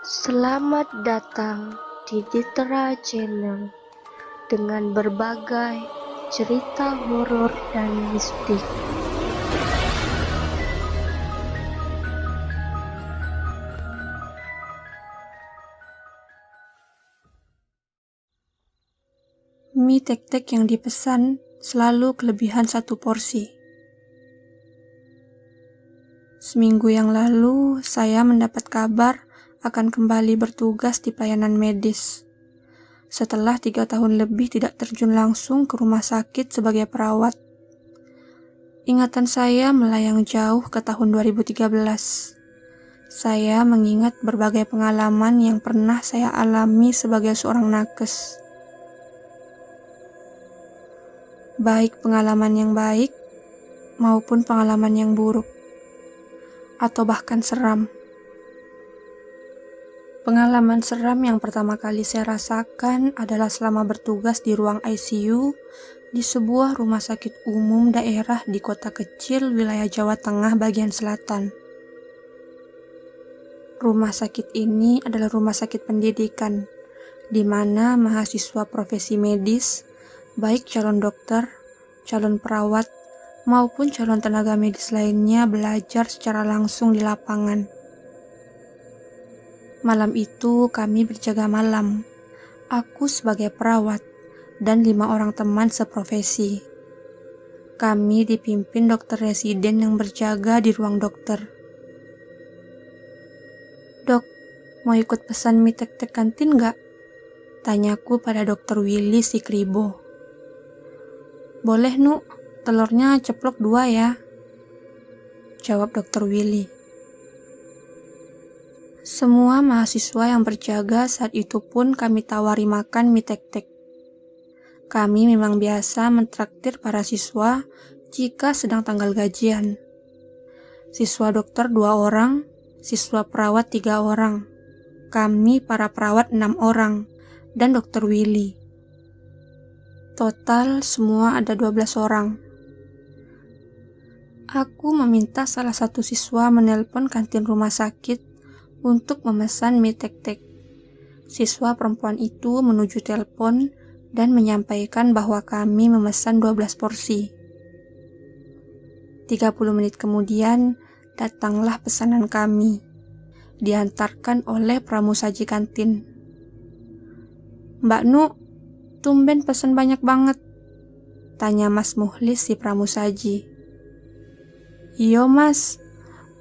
Selamat datang di Ditra Channel dengan berbagai cerita horor dan mistik. Mie tek-tek yang dipesan selalu kelebihan 1 porsi. Seminggu yang lalu, saya mendapat kabar akan kembali bertugas di pelayanan medis. Setelah 3 tahun lebih tidak terjun langsung ke rumah sakit sebagai perawat. Ingatan saya melayang jauh ke tahun 2013. Saya mengingat berbagai pengalaman yang pernah saya alami sebagai seorang nakes. Baik pengalaman yang baik maupun pengalaman yang buruk atau bahkan seram. Pengalaman seram yang pertama kali saya rasakan adalah selama bertugas di ruang ICU di sebuah rumah sakit umum daerah di kota kecil wilayah Jawa Tengah bagian selatan. Rumah sakit ini adalah rumah sakit pendidikan, di mana mahasiswa profesi medis, baik calon dokter, calon perawat, maupun calon tenaga medis lainnya belajar secara langsung di lapangan. Malam itu kami berjaga malam, aku sebagai perawat dan 5 orang teman seprofesi. Kami dipimpin dokter residen yang berjaga di ruang dokter. "Dok, mau ikut pesan mie tek-tek kantin nggak?" Tanyaku pada dokter Willy si Kribo. "Boleh, Nu. Telurnya ceplok 2 ya," jawab dokter Willy. Semua mahasiswa yang berjaga saat itu pun kami tawari makan mie tek-tek. Kami memang biasa mentraktir para siswa jika sedang tanggal gajian. Siswa dokter 2 orang, siswa perawat 3 orang. Kami para perawat 6 orang, dan dokter Willy. Total semua ada 12 orang. Aku meminta salah satu siswa menelpon kantin rumah sakit untuk memesan mie tek-tek. Siswa perempuan itu menuju telepon dan menyampaikan bahwa kami memesan 12 porsi. 30 menit kemudian, datanglah pesanan kami. Diantarkan oleh pramusaji kantin. "Mbak Nu, tumben pesan banyak banget," tanya Mas Muhlis si pramusaji. "Iyo Mas,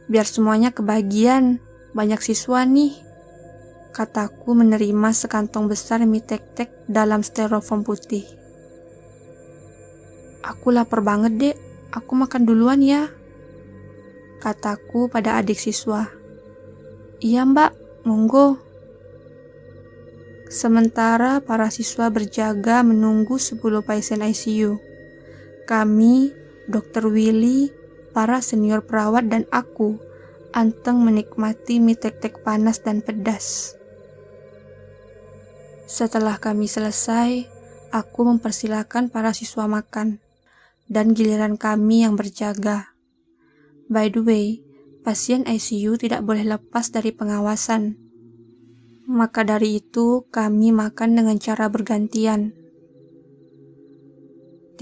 biar semuanya kebagian, banyak siswa nih," kataku menerima sekantong besar mie tek-tek dalam styrofoam putih. "Aku lapar banget dek, aku makan duluan ya," kataku pada adik siswa. "Iya mbak, monggo." Sementara para siswa berjaga menunggu 10 pasien ICU. Kami, dokter Willy, para senior perawat dan aku anteng menikmati mie tek-tek panas dan pedas. Setelah kami selesai, aku mempersilakan para siswa makan, dan giliran kami yang berjaga. By the way, pasien ICU tidak boleh lepas dari pengawasan. Maka dari itu, kami makan dengan cara bergantian.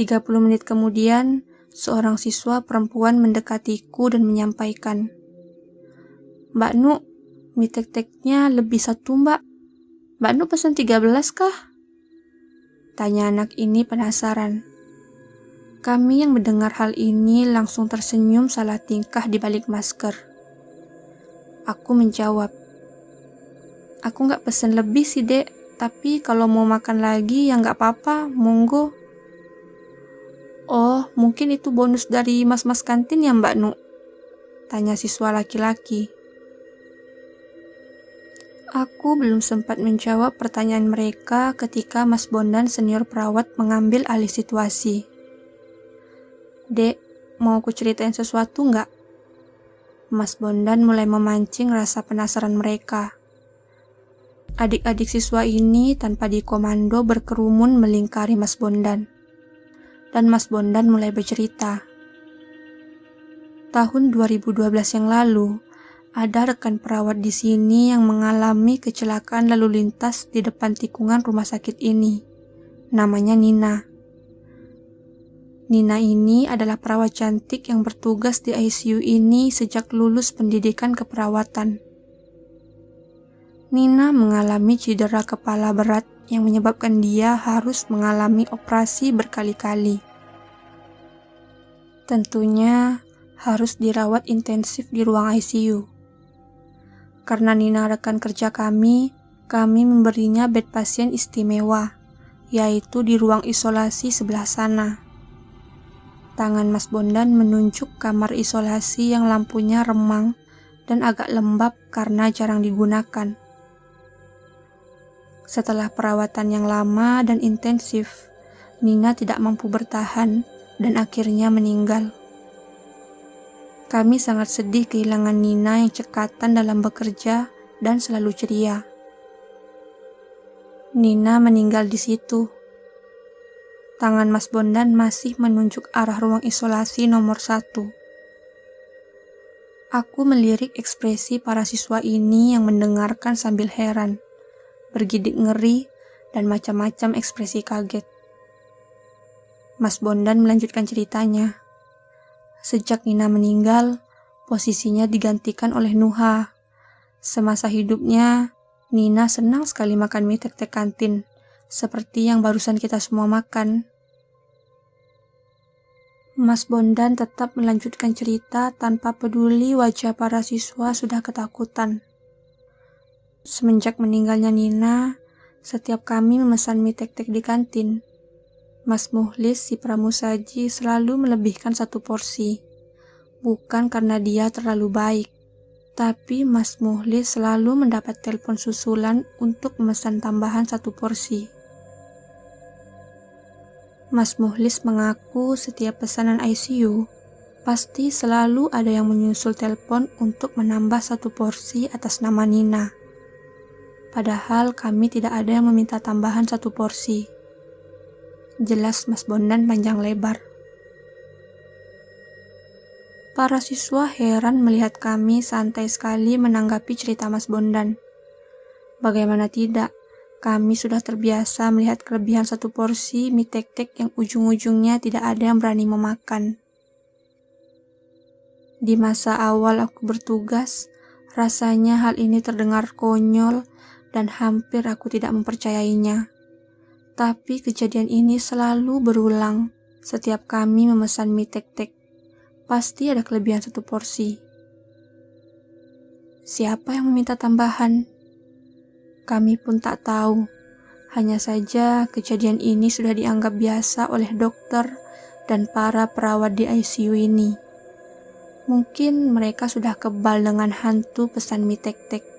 30 menit kemudian, seorang siswa perempuan mendekatiku dan menyampaikan, "Mbak Nu, mie tek-teknya lebih 1 mbak. Mbak Nu pesan 13 kah?" Tanya anak ini penasaran. Kami yang mendengar hal ini langsung tersenyum salah tingkah di balik masker. Aku menjawab, "Aku nggak pesen lebih sih dek, tapi kalau mau makan lagi ya nggak apa-apa, monggo." "Oh, mungkin itu bonus dari mas-mas kantin ya Mbak Nu?" tanya siswa laki-laki. Aku belum sempat menjawab pertanyaan mereka ketika Mas Bondan senior perawat mengambil alih situasi. "Dek, mau aku ceritain sesuatu nggak?" Mas Bondan mulai memancing rasa penasaran mereka. Adik-adik siswa ini tanpa dikomando berkerumun melingkari Mas Bondan. Dan Mas Bondan mulai bercerita. Tahun 2012 yang lalu, ada rekan perawat di sini yang mengalami kecelakaan lalu lintas di depan tikungan rumah sakit ini. Namanya Nina. Nina ini adalah perawat cantik yang bertugas di ICU ini sejak lulus pendidikan keperawatan. Nina mengalami cedera kepala berat yang menyebabkan dia harus mengalami operasi berkali-kali. Tentunya harus dirawat intensif di ruang ICU. Karena Nina rekan kerja kami memberinya bed pasien istimewa, yaitu di ruang isolasi sebelah sana. Tangan Mas Bondan menunjuk kamar isolasi yang lampunya remang dan agak lembab karena jarang digunakan. Setelah perawatan yang lama dan intensif, Nina tidak mampu bertahan dan akhirnya meninggal. Kami sangat sedih kehilangan Nina yang cekatan dalam bekerja dan selalu ceria. Nina meninggal di situ. Tangan Mas Bondan masih menunjuk arah ruang isolasi nomor 1. Aku melirik ekspresi para siswa ini yang mendengarkan sambil heran, bergidik ngeri, dan macam-macam ekspresi kaget. Mas Bondan melanjutkan ceritanya. Sejak Nina meninggal, posisinya digantikan oleh Nuha. Semasa hidupnya, Nina senang sekali makan mie tek-tek kantin, seperti yang barusan kita semua makan. Mas Bondan tetap melanjutkan cerita tanpa peduli wajah para siswa sudah ketakutan. Semenjak meninggalnya Nina, setiap kami memesan mie tek-tek di kantin. Mas Muhlis si pramusaji selalu melebihkan 1 porsi. Bukan karena dia terlalu baik, tapi Mas Muhlis selalu mendapat telepon susulan untuk memesan tambahan 1 porsi. Mas Muhlis mengaku setiap pesanan ICU, pasti selalu ada yang menyusul telepon untuk menambah 1 porsi atas nama Nina. Padahal kami tidak ada yang meminta tambahan 1 porsi. Jelas Mas Bondan panjang lebar. Para siswa heran melihat kami santai sekali menanggapi cerita Mas Bondan. Bagaimana tidak? Kami sudah terbiasa melihat kelebihan 1 porsi mie tek-tek yang ujung-ujungnya tidak ada yang berani memakan. Di masa awal aku bertugas, rasanya hal ini terdengar konyol dan hampir aku tidak mempercayainya. Tapi kejadian ini selalu berulang setiap kami memesan mie tek-tek. Pasti ada kelebihan 1 porsi. Siapa yang meminta tambahan? Kami pun tak tahu, hanya saja kejadian ini sudah dianggap biasa oleh dokter dan para perawat di ICU ini. Mungkin mereka sudah kebal dengan hantu pesan mie tek-tek.